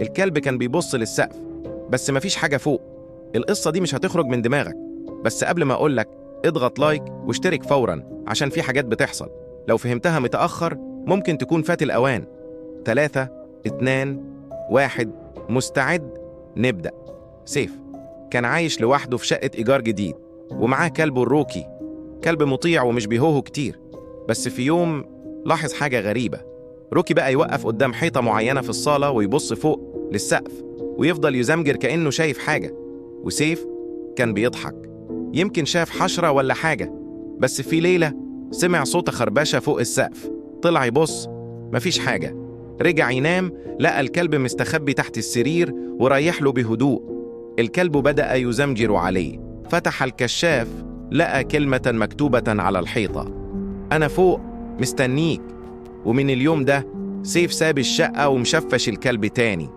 الكلب كان بيبص للسقف بس مفيش حاجة فوق. القصة دي مش هتخرج من دماغك، بس قبل ما أقولك اضغط لايك واشترك فوراً عشان في حاجات بتحصل لو فهمتها متأخر ممكن تكون فات الأوان. 3 2 1 مستعد؟ نبدأ. سيف كان عايش لوحده في شقة إيجار جديد ومعاه كلبه الروكي، كلب مطيع ومش بيهوهو كتير. بس في يوم لاحظ حاجة غريبة. روكي بقى يوقف قدام حيطة معينة في الصالة ويبص فوق للسقف ويفضل يزمجر كأنه شايف حاجة. وسيف كان بيضحك، يمكن شاف حشرة ولا حاجة. بس في ليلة سمع صوت خربشة فوق السقف، طلع يبص مفيش حاجة. رجع ينام لقى الكلب مستخبي تحت السرير ورايح له بهدوء. الكلب بدأ يزمجر عليه، فتح الكشاف لقى كلمة مكتوبة على الحيطة: أنا فوق مستنيك. ومن اليوم ده سيف ساب الشقة ومشفش الكلب تاني.